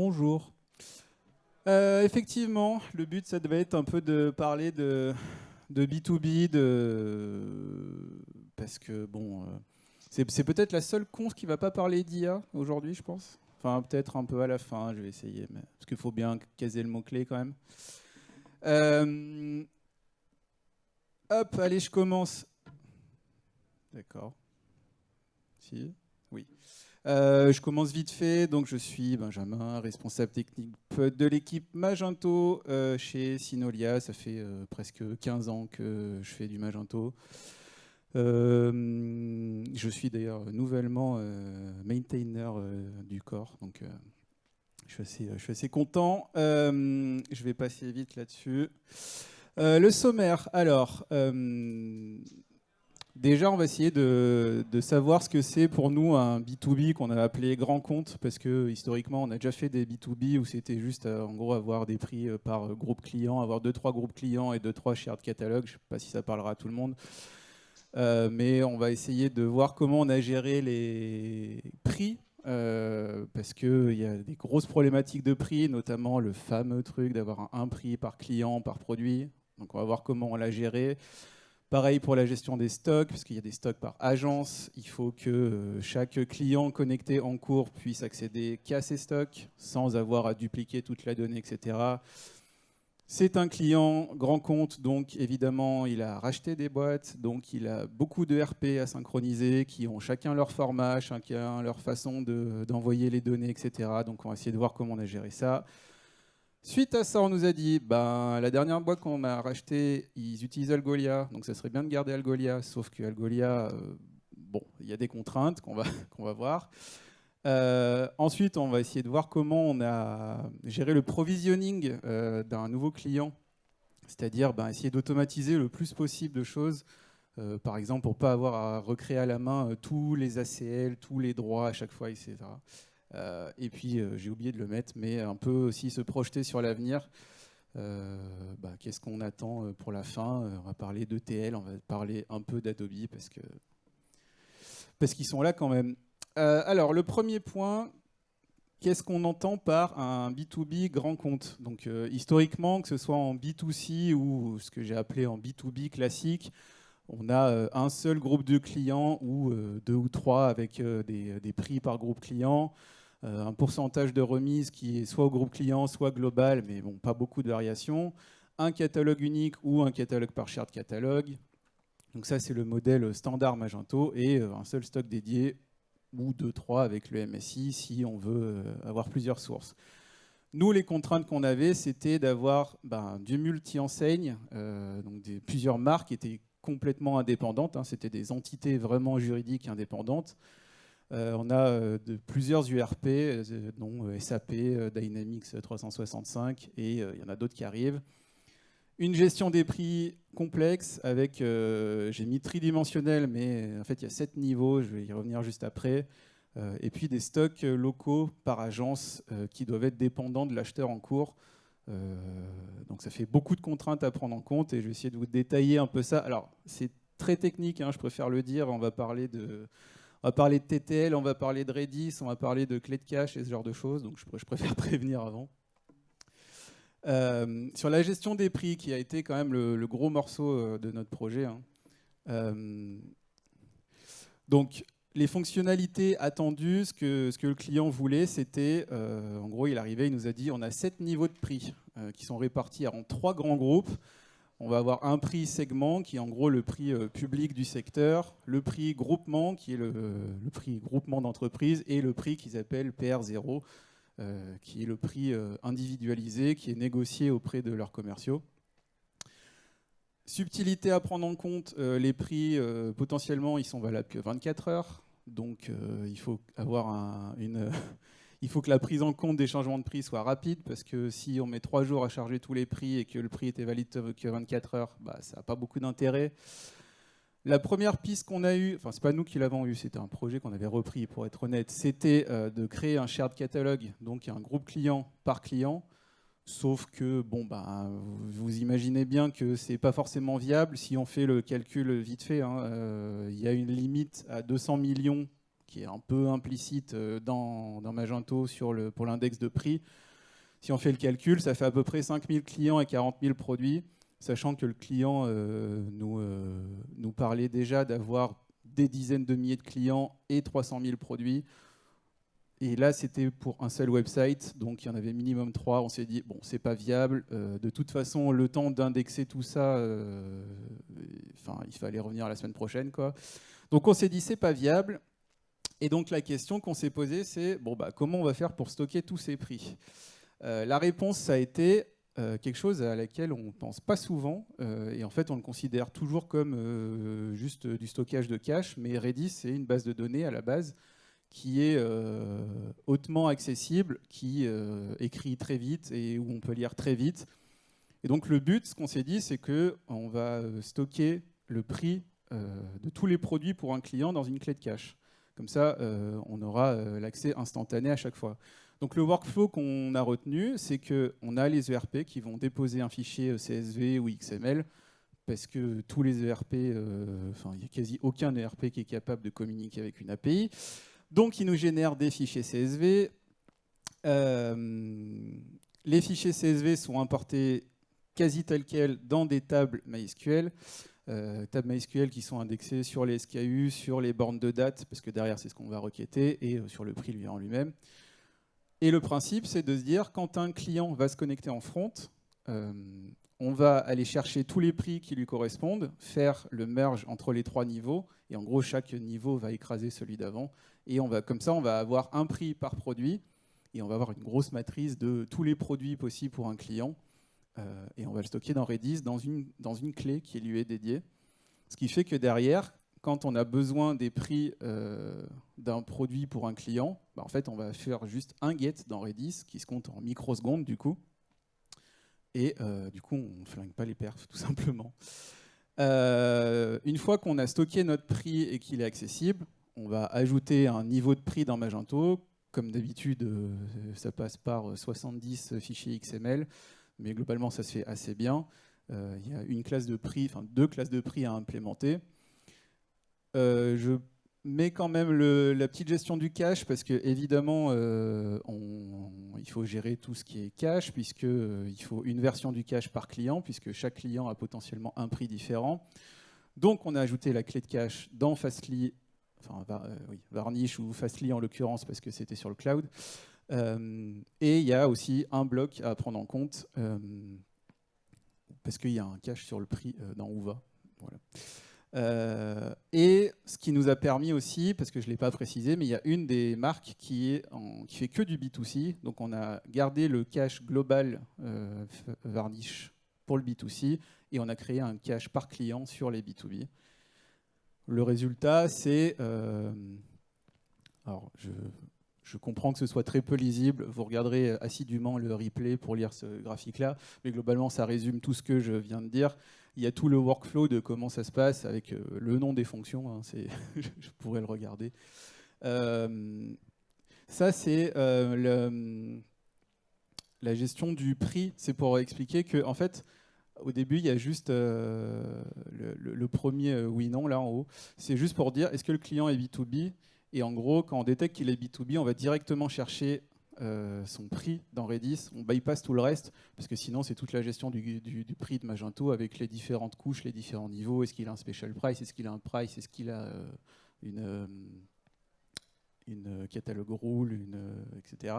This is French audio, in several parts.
Bonjour. Effectivement, le but, ça devait être un peu de parler de B2B, parce que bon, c'est peut-être la seule conf qui va pas parler d'IA aujourd'hui, je pense. Enfin, peut-être un peu à la fin, je vais essayer, parce qu'il faut bien caser le mot-clé quand même. Hop, allez, je commence. D'accord. Si. Oui. Je commence vite fait. Donc, je suis Benjamin, responsable technique de l'équipe Magento chez Synolia. Ça fait presque 15 ans que je fais du Magento. Je suis d'ailleurs nouvellement maintainer du corps. Donc, je suis assez content. Je vais passer vite là-dessus. Le sommaire. Alors, déjà, on va essayer de savoir ce que c'est pour nous un B2B qu'on a appelé grand compte, parce que historiquement, on a déjà fait des B2B où c'était juste, en gros, avoir des prix par groupe client, avoir 2-3 groupes clients et 2-3 shared catalogues. Je ne sais pas si ça parlera à tout le monde. Mais on va essayer de voir comment on a géré les prix, parce qu'il y a des grosses problématiques de prix, notamment le fameux truc d'avoir un prix par client, par produit. Donc on va voir comment on l'a géré. Pareil pour la gestion des stocks, parce qu'il y a des stocks par agence. Il faut que chaque client connecté en cours puisse accéder qu'à ses stocks, sans avoir à dupliquer toute la donnée, etc. C'est un client grand compte, donc évidemment, il a racheté des boîtes, donc il a beaucoup de RP à synchroniser, qui ont chacun leur format, chacun leur façon d'envoyer les données, etc. Donc on va essayer de voir comment on a géré ça. Suite à ça, on nous a dit, la dernière boîte qu'on a rachetée, ils utilisent Algolia, donc ça serait bien de garder Algolia, sauf que Algolia, bon, il y a des contraintes qu'on va, qu'on va voir. Ensuite, on va essayer de voir comment on a géré le provisioning d'un nouveau client, c'est-à-dire essayer d'automatiser le plus possible de choses, par exemple pour ne pas avoir à recréer à la main tous les ACL, tous les droits à chaque fois, etc. Et puis, j'ai oublié de le mettre, mais un peu aussi se projeter sur l'avenir. Qu'est-ce qu'on attend pour la fin? On va parler d'ETL, on va parler un peu d'Adobe, parce qu'ils sont là quand même. Alors, le premier point, qu'est-ce qu'on entend par un B2B grand compte? Donc, historiquement, que ce soit en B2C ou ce que j'ai appelé en B2B classique, on a un seul groupe de clients ou deux ou trois avec des prix par groupe client, un pourcentage de remise qui est soit au groupe client, soit global, mais bon, pas beaucoup de variations, un catalogue unique ou un catalogue par shared catalogue. Donc ça, c'est le modèle standard Magento, et un seul stock dédié ou 2-3 avec le MSI si on veut avoir plusieurs sources. Nous, les contraintes qu'on avait, c'était d'avoir du multi-enseigne, donc plusieurs marques étaient complètement indépendantes, hein, c'était des entités vraiment juridiques indépendantes. On a plusieurs URP, dont SAP, Dynamics 365, et il y en a d'autres qui arrivent. Une gestion des prix complexe avec, j'ai mis tridimensionnel, mais en fait il y a 7 niveaux, je vais y revenir juste après. Et puis des stocks locaux par agence qui doivent être dépendants de l'acheteur en cours. Donc ça fait beaucoup de contraintes à prendre en compte, et je vais essayer de vous détailler un peu ça. Alors c'est très technique, hein, je préfère le dire, on va parler de TTL, on va parler de Redis, on va parler de clé de cache et ce genre de choses, donc je préfère prévenir avant. Sur la gestion des prix, qui a été quand même le gros morceau de notre projet, hein. Donc, les fonctionnalités attendues, ce que le client voulait, c'était, en gros, il arrivait, il nous a dit, on a 7 niveaux de prix qui sont répartis en 3 grands groupes. On va avoir un prix segment, qui est en gros le prix public du secteur, le prix groupement, qui est le prix groupement d'entreprise, et le prix qu'ils appellent PR0, qui est le prix individualisé, qui est négocié auprès de leurs commerciaux. Subtilité à prendre en compte, les prix, potentiellement, ils sont valables que 24 heures. Donc, il faut avoir il faut que la prise en compte des changements de prix soit rapide, parce que si on met 3 jours à charger tous les prix et que le prix était valide que 24 heures, ça n'a pas beaucoup d'intérêt. La première piste qu'on a eue, enfin c'est pas nous qui l'avons eue, c'était un projet qu'on avait repris pour être honnête, c'était de créer un shared catalogue, donc un groupe client par client. Sauf que, vous imaginez bien que c'est pas forcément viable si on fait le calcul vite fait, hein. Il y a une limite à 200 millions qui est un peu implicite dans Magento pour l'index de prix. Si on fait le calcul, ça fait à peu près 5000 clients et 40 000 produits, sachant que le client nous parlait déjà d'avoir des dizaines de milliers de clients et 300 000 produits. Et là, c'était pour un seul website, donc il y en avait minimum 3. On s'est dit, bon, c'est pas viable. De toute façon, le temps d'indexer tout ça, il fallait revenir la semaine prochaine, quoi. Donc on s'est dit, c'est pas viable. Et donc la question qu'on s'est posée, c'est, bon, bah, comment on va faire pour stocker tous ces prix? La réponse, ça a été quelque chose à laquelle on ne pense pas souvent. Et en fait, on le considère toujours comme juste du stockage de cache. Mais Redis, c'est une base de données à la base qui est hautement accessible, qui écrit très vite et où on peut lire très vite. Et donc le but, ce qu'on s'est dit, c'est qu'on va stocker le prix de tous les produits pour un client dans une clé de cache. Comme ça, on aura l'accès instantané à chaque fois. Donc le workflow qu'on a retenu, c'est qu'on a les ERP qui vont déposer un fichier CSV ou XML, parce que tous les ERP, il n'y a quasi aucun ERP qui est capable de communiquer avec une API. Donc, il nous génère des fichiers CSV. Les fichiers CSV sont importés quasi tels quels dans des tables MySQL. Tables MySQL qui sont indexées sur les SKU, sur les bornes de date, parce que derrière, c'est ce qu'on va requêter, et sur le prix en lui-même. Et le principe, c'est de se dire, quand un client va se connecter en front, on va aller chercher tous les prix qui lui correspondent, faire le merge entre les 3 niveaux, et en gros, chaque niveau va écraser celui d'avant. Et comme ça, on va avoir un prix par produit, et on va avoir une grosse matrice de tous les produits possibles pour un client. Et on va le stocker dans Redis, dans une clé qui lui est dédiée. Ce qui fait que derrière, quand on a besoin des prix d'un produit pour un client, bah en fait, on va faire juste un get dans Redis, qui se compte en microsecondes, du coup. Et du coup, on ne flingue pas les perfs, tout simplement. Une fois qu'on a stocké notre prix et qu'il est accessible, on va ajouter un niveau de prix dans Magento. Comme d'habitude, ça passe par 70 fichiers XML, mais globalement, ça se fait assez bien. Il y a une classe de prix, enfin 2 classes de prix à implémenter. Je mets quand même la petite gestion du cache, parce que évidemment, il faut gérer tout ce qui est cache, puisqu'il faut une version du cache par client, puisque chaque client a potentiellement un prix différent. Donc, on a ajouté la clé de cache dans Fastly, Varnish ou Fastly en l'occurrence, parce que c'était sur le cloud. Et il y a aussi un bloc à prendre en compte, parce qu'il y a un cache sur le prix dans Uva. Voilà. Et ce qui nous a permis aussi, parce que je ne l'ai pas précisé, mais il y a une des marques qui fait que du B2C. Donc on a gardé le cache global Varnish pour le B2C et on a créé un cache par client sur les B2B. Le résultat, c'est... alors, je comprends que ce soit très peu lisible. Vous regarderez assidûment le replay pour lire ce graphique-là. Mais globalement, ça résume tout ce que je viens de dire. Il y a tout le workflow de comment ça se passe avec le nom des fonctions. Hein, je pourrais le regarder. Ça, c'est la gestion du prix. C'est pour expliquer qu'en fait, au début, il y a juste le premier oui-non, là en haut. C'est juste pour dire, est-ce que le client est B2B ? Et en gros, quand on détecte qu'il est B2B, on va directement chercher son prix dans Redis. On bypass tout le reste, parce que sinon, c'est toute la gestion du prix de Magento avec les différentes couches, les différents niveaux. Est-ce qu'il a un special price ? Est-ce qu'il a un price ? Est-ce qu'il a une catalogue rule, etc.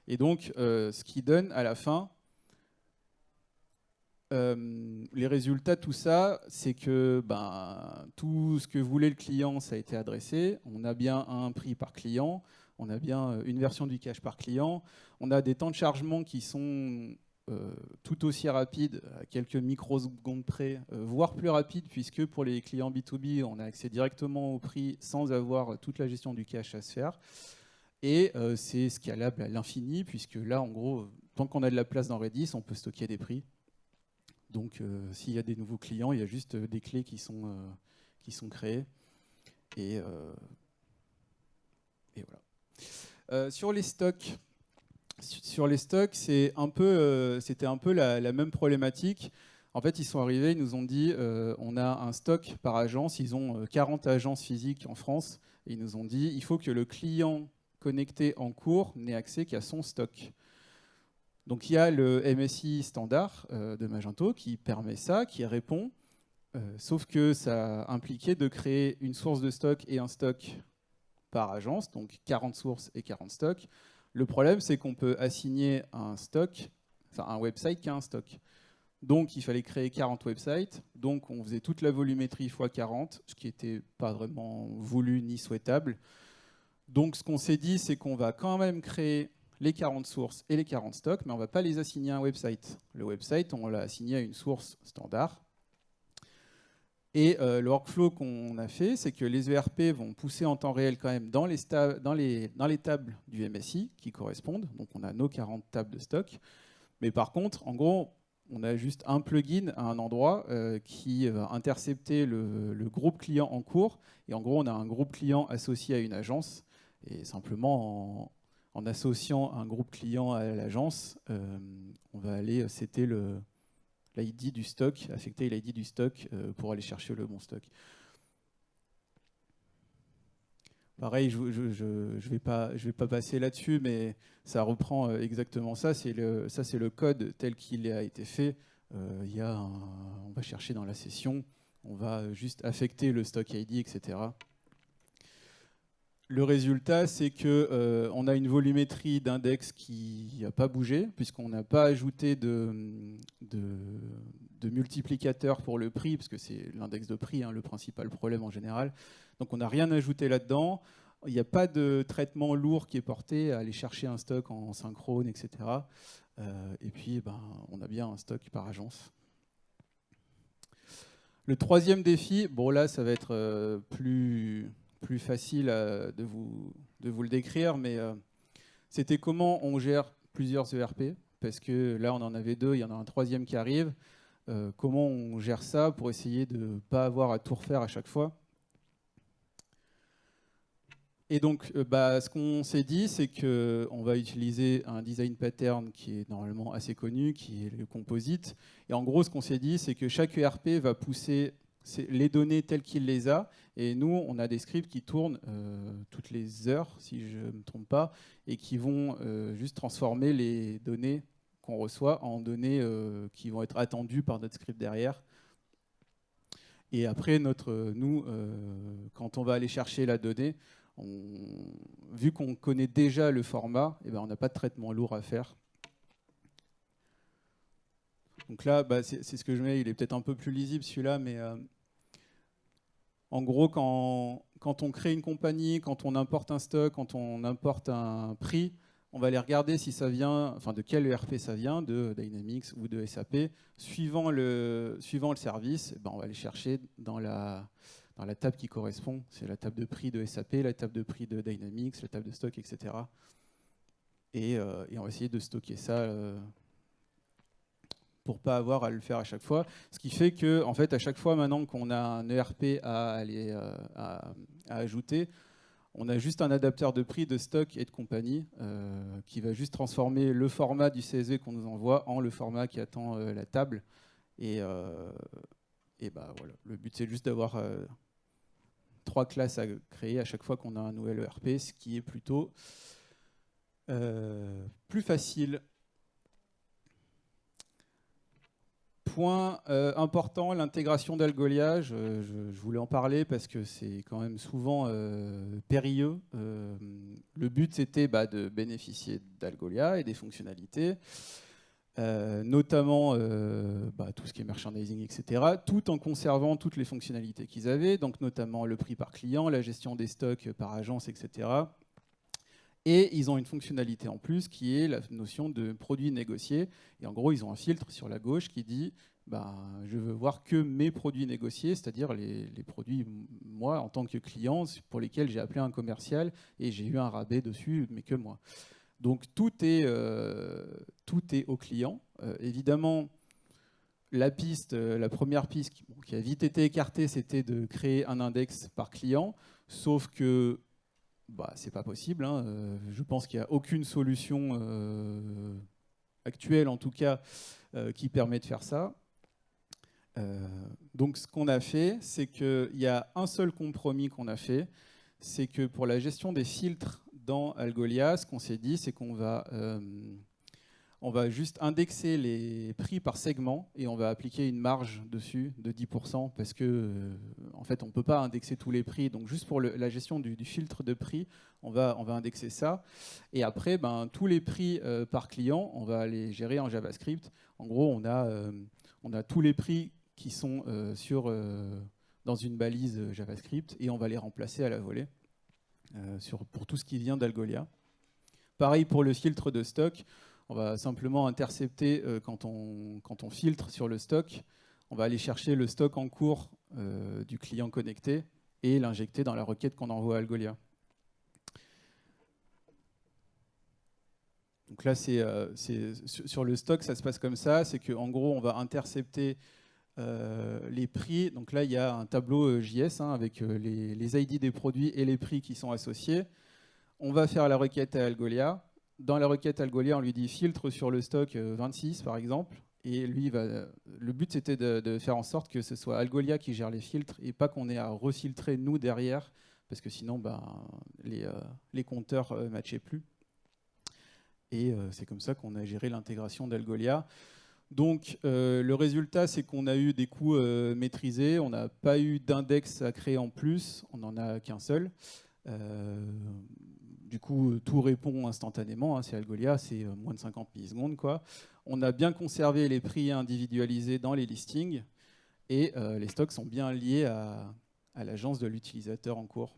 Et donc, ce qui donne à la fin... les résultats de tout ça, c'est que tout ce que voulait le client, ça a été adressé. On a bien un prix par client, on a bien une version du cache par client, on a des temps de chargement qui sont tout aussi rapides, à quelques microsecondes près, voire plus rapides, puisque pour les clients B2B, on a accès directement au prix sans avoir toute la gestion du cache à se faire. Et c'est scalable à l'infini, puisque là, en gros, tant qu'on a de la place dans Redis, on peut stocker des prix. Donc, s'il y a des nouveaux clients, il y a juste des clés qui sont créées. Et voilà. Sur les stocks, c'était un peu la même problématique. En fait, ils sont arrivés, ils nous ont dit on a un stock par agence, ils ont 40 agences physiques en France, et ils nous ont dit il faut que le client connecté en cours n'ait accès qu'à son stock. Donc il y a le MSI standard de Magento qui permet ça, qui répond, sauf que ça impliquait de créer une source de stock et un stock par agence, donc 40 sources et 40 stocks. Le problème, c'est qu'on peut assigner un stock, enfin un website qui a un stock. Donc il fallait créer 40 websites, donc on faisait toute la volumétrie x 40, ce qui n'était pas vraiment voulu ni souhaitable. Donc ce qu'on s'est dit, c'est qu'on va quand même créer les 40 sources et les 40 stocks, mais on ne va pas les assigner à un website. Le website, on l'a assigné à une source standard. Et le workflow qu'on a fait, c'est que les ERP vont pousser en temps réel quand même dans les tables du MSI qui correspondent. Donc on a nos 40 tables de stock. Mais par contre, en gros, on a juste un plugin à un endroit qui va intercepter le groupe client en cours. Et en gros, on a un groupe client associé à une agence. Et simplement, en associant un groupe client à l'agence, on va aller setter l'ID du stock, affecter l'ID du stock pour aller chercher le bon stock. Pareil, je ne vais pas passer là-dessus, mais ça reprend exactement ça. C'est le code tel qu'il a été fait. On va chercher dans la session, on va juste affecter le stock ID, etc. Le résultat, c'est qu'on a une volumétrie d'index qui n'a pas bougé, puisqu'on n'a pas ajouté de multiplicateur pour le prix, parce que c'est l'index de prix, hein, le principal problème en général. Donc on n'a rien ajouté là-dedans. Il n'y a pas de traitement lourd qui est porté à aller chercher un stock en synchrone, etc. Et puis, on a bien un stock par agence. Le troisième défi, bon là, ça va être plus facile de vous le décrire, mais c'était comment on gère plusieurs ERP, parce que là, on en avait deux, il y en a un troisième qui arrive. Comment on gère ça pour essayer de ne pas avoir à tout refaire à chaque fois. Et donc, ce qu'on s'est dit, c'est qu'on va utiliser un design pattern qui est normalement assez connu, qui est le composite. Et en gros, ce qu'on s'est dit, c'est que chaque ERP va pousser les données telles qu'il les a. Et nous, on a des scripts qui tournent toutes les heures, si je ne me trompe pas, et qui vont juste transformer les données qu'on reçoit en données qui vont être attendues par notre script derrière. Et après, quand on va aller chercher la donnée, vu qu'on connaît déjà le format, on n'a pas de traitement lourd à faire. Donc là, c'est ce que je mets, il est peut-être un peu plus lisible celui-là, mais en gros, quand on crée une compagnie, quand on importe un stock, quand on importe un prix, on va aller regarder si ça vient, enfin de quel ERP ça vient, de Dynamics ou de SAP. Suivant le service, on va aller chercher dans la table qui correspond. C'est la table de prix de SAP, la table de prix de Dynamics, la table de stock, etc. Et on va essayer de stocker ça pour ne pas avoir à le faire à chaque fois. Ce qui fait que, en fait, à chaque fois maintenant qu'on a un ERP à ajouter, on a juste un adapteur de prix, de stock et de compagnie qui va juste transformer le format du CSV qu'on nous envoie en le format qui attend la table. Et voilà. Le but, c'est juste d'avoir 3 classes à créer à chaque fois qu'on a un nouvel ERP, ce qui est plutôt plus facile. Point important, l'intégration d'Algolia. Je voulais en parler parce que c'est quand même souvent périlleux. Le but, c'était de bénéficier d'Algolia et des fonctionnalités, notamment tout ce qui est merchandising, etc., tout en conservant toutes les fonctionnalités qu'ils avaient, donc notamment le prix par client, la gestion des stocks par agence, etc. Et ils ont une fonctionnalité en plus qui est la notion de produit négocié. Et en gros, ils ont un filtre sur la gauche qui dit je veux voir que mes produits négociés, c'est-à-dire les produits, moi, en tant que client, pour lesquels j'ai appelé un commercial et j'ai eu un rabais dessus, mais que moi. Donc tout est au client. Évidemment, la première piste qui a vite été écartée, c'était de créer un index par client, sauf que c'est pas possible. Hein. Je pense qu'il n'y a aucune solution actuelle, en tout cas, qui permet de faire ça. Donc ce qu'on a fait, c'est qu'il y a un seul compromis qu'on a fait, c'est que pour la gestion des filtres dans Algolia, ce qu'on s'est dit, c'est qu'on va, on va juste indexer les prix par segment et on va appliquer une marge dessus de 10% parce que en fait on ne peut pas indexer tous les prix. Donc juste pour la gestion du filtre de prix, on va indexer ça. Et après, tous les prix par client, on va les gérer en JavaScript. En gros, on a tous les prix qui sont dans une balise JavaScript et on va les remplacer à la volée pour tout ce qui vient d'Algolia. Pareil pour le filtre de stock. On va simplement intercepter quand on filtre sur le stock. On va aller chercher le stock en cours du client connecté et l'injecter dans la requête qu'on envoie à Algolia. Donc là, sur le stock, ça se passe comme ça. C'est qu'en gros, on va intercepter les prix. Donc là, il y a un tableau JS avec les ID des produits et les prix qui sont associés. On va faire la requête à Algolia. Dans la requête Algolia, on lui dit filtre sur le stock 26 par exemple. Et lui, le but c'était de faire en sorte que ce soit Algolia qui gère les filtres et pas qu'on ait à refiltrer nous derrière, parce que sinon les compteurs ne matchaient plus. Et c'est comme ça qu'on a géré l'intégration d'Algolia. Donc le résultat, c'est qu'on a eu des coûts maîtrisés, on n'a pas eu d'index à créer en plus, on n'en a qu'un seul. Du coup, tout répond instantanément. C'est Algolia, c'est moins de 50 millisecondes, quoi. On a bien conservé les prix individualisés dans les listings et les stocks sont bien liés à l'agence de l'utilisateur en cours.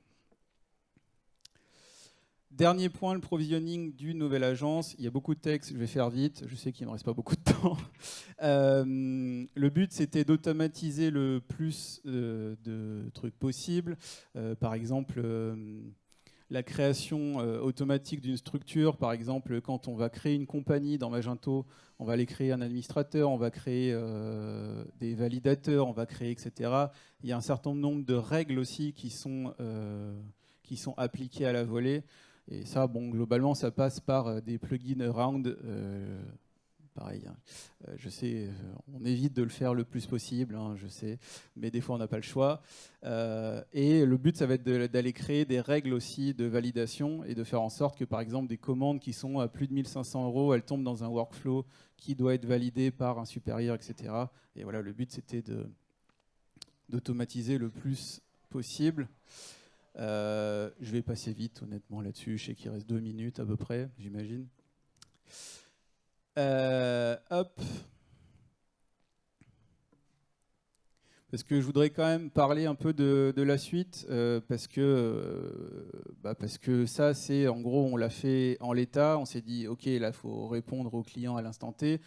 Dernier point, le provisioning d'une nouvelle agence. Il y a beaucoup de textes, je vais faire vite. Je sais qu'il ne me reste pas beaucoup de temps. Le but, c'était d'automatiser le plus de trucs possible. Par exemple, la création automatique d'une structure. Par exemple, quand on va créer une compagnie dans Magento, on va aller créer un administrateur, on va créer des validateurs, on va créer, etc. Il y a un certain nombre de règles aussi qui sont appliquées à la volée. Et ça, bon, globalement, ça passe par des plugins around. Pareil, hein. Je sais, on évite de le faire le plus possible, hein, je sais, mais des fois on n'a pas le choix. Et le but, ça va être d'aller créer des règles aussi de validation et de faire en sorte que, par exemple, des commandes qui sont à plus de 1 500 €, elles tombent dans un workflow qui doit être validé par un supérieur, etc. Et voilà, le but, c'était d'automatiser le plus possible. Je vais passer vite, honnêtement, là-dessus. Je sais qu'il reste 2 minutes à peu près, j'imagine. Hop. Parce que je voudrais quand même parler un peu de la suite, parce que ça, c'est en gros, on l'a fait en l'état. On s'est dit, OK, là, il faut répondre aux clients à l'instant T.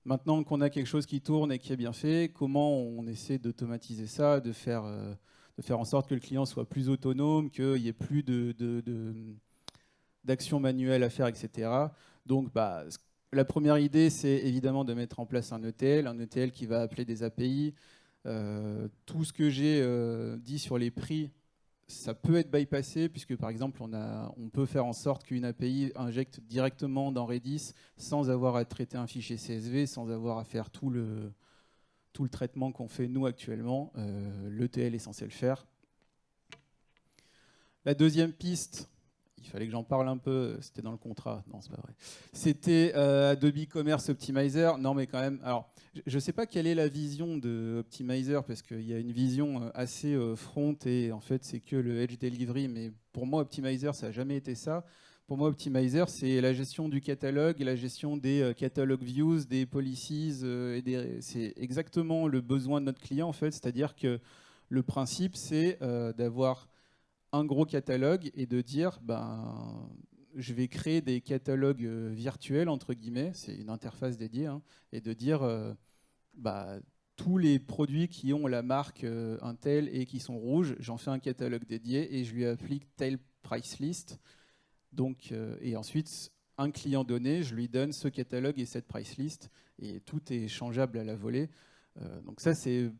Maintenant qu'on a quelque chose qui tourne et qui est bien fait, comment on essaie d'automatiser ça, de faire en sorte que le client soit plus autonome, qu'il n'y ait plus d'actions manuelles à faire, etc. Donc, la première idée, c'est évidemment de mettre en place un ETL qui va appeler des API. Tout ce que j'ai dit sur les prix, ça peut être bypassé, puisque par exemple, on peut faire en sorte qu'une API injecte directement dans Redis sans avoir à traiter un fichier CSV, sans avoir à faire tout le traitement qu'on fait nous actuellement. L'ETL est censé le faire. La deuxième piste, il fallait que j'en parle un peu, c'était dans le contrat, non c'est pas vrai. C'était Adobe Commerce Optimizer, non mais quand même, alors je ne sais pas quelle est la vision de Optimizer, parce qu'il y a une vision assez front et en fait c'est que le Edge Delivery, mais pour moi Optimizer ça n'a jamais été ça. Pour moi Optimizer c'est la gestion du catalogue, la gestion des catalog views, des policies, c'est exactement le besoin de notre client en fait, c'est-à-dire que le principe c'est d'avoir un gros catalogue et de dire je vais créer des catalogues virtuels entre guillemets, c'est une interface dédiée, hein, et de dire tous les produits qui ont la marque Intel et qui sont rouges, j'en fais un catalogue dédié et je lui applique tel price list. Donc, et ensuite, un client donné, je lui donne ce catalogue et cette price list et tout est changeable à la volée. Donc ça, c'est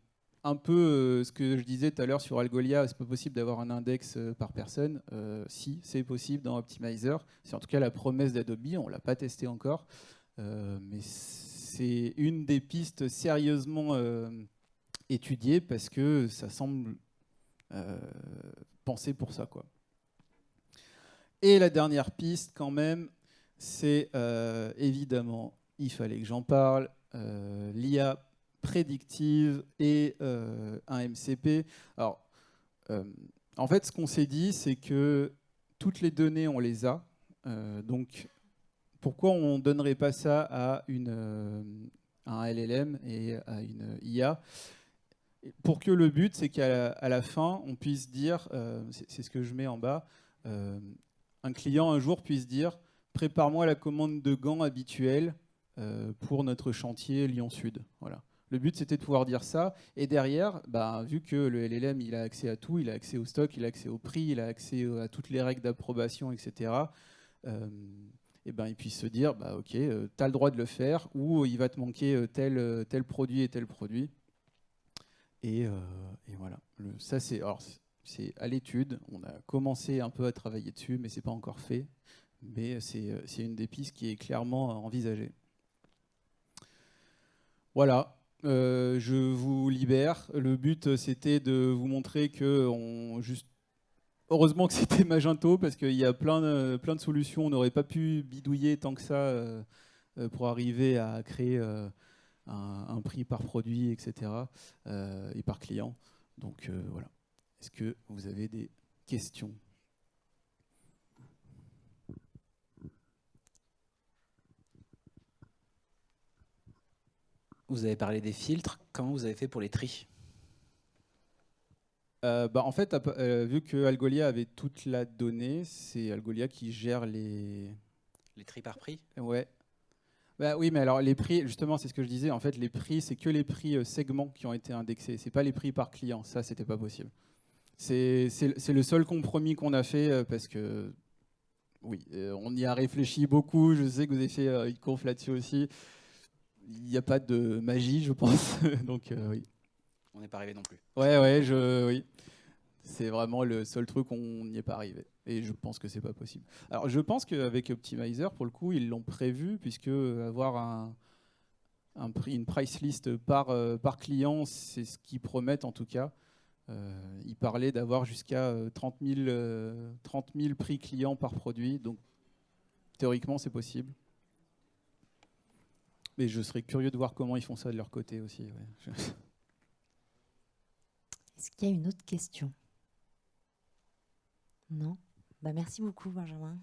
un peu ce que je disais tout à l'heure sur Algolia, c'est pas possible d'avoir un index par personne. Si, c'est possible dans Optimizer. C'est en tout cas la promesse d'Adobe, on ne l'a pas testé encore. Mais c'est une des pistes sérieusement étudié parce que ça semble pensé pour ça, quoi. Et la dernière piste, quand même, c'est évidemment, il fallait que j'en parle, l'IA prédictive et un MCP. Alors, en fait, ce qu'on s'est dit, c'est que toutes les données, on les a. Donc, pourquoi on ne donnerait pas ça à un LLM et à une IA? Pour que le but, c'est qu'à la fin, on puisse dire, c'est ce que je mets en bas, un client un jour puisse dire, prépare-moi la commande de gants habituelle pour notre chantier Lyon-Sud. Voilà. Le but, c'était de pouvoir dire ça. Et derrière, bah, vu que le LLM, il a accès à tout, il a accès au stock, il a accès au prix, il a accès à toutes les règles d'approbation, etc., et ben, il puisse se dire, bah, OK, tu as le droit de le faire, ou il va te manquer tel produit et tel produit. Et voilà. Ça, c'est à l'étude. On a commencé un peu à travailler dessus, mais c'est pas encore fait. Mais c'est une des pistes qui est clairement envisagée. Voilà. Je vous libère. Le but, c'était de vous montrer que heureusement que c'était Magento, parce qu'il y a plein de solutions. On n'aurait pas pu bidouiller tant que ça pour arriver à créer un prix par produit, etc. Et par client. Donc voilà. Est-ce que vous avez des questions? Vous avez parlé des filtres. Comment vous avez fait pour les tris? En fait, vu que Algolia avait toute la donnée, c'est Algolia qui gère les... Les tris par prix? Ouais. Bah, oui, mais alors les prix, justement, c'est ce que je disais. En fait, les prix, c'est que les prix segments qui ont été indexés. C'est pas les prix par client. Ça, c'était pas possible. C'est le seul compromis qu'on a fait parce que, oui, on y a réfléchi beaucoup. Je sais que vous avez fait une conf là-dessus aussi. Il n'y a pas de magie, je pense. Donc, oui. On n'est pas arrivé non plus. Ouais, oui. C'est vraiment le seul truc où on n'y est pas arrivé. Et je pense que c'est pas possible. Alors, je pense qu'avec Optimizer, pour le coup, ils l'ont prévu, puisque avoir une price list par client, c'est ce qu'ils promettent en tout cas. Ils parlaient d'avoir jusqu'à 30 000 prix clients par produit. Donc, théoriquement, c'est possible. Mais je serais curieux de voir comment ils font ça de leur côté aussi. Ouais. Est-ce qu'il y a une autre question? Non? Bah, merci beaucoup, Benjamin.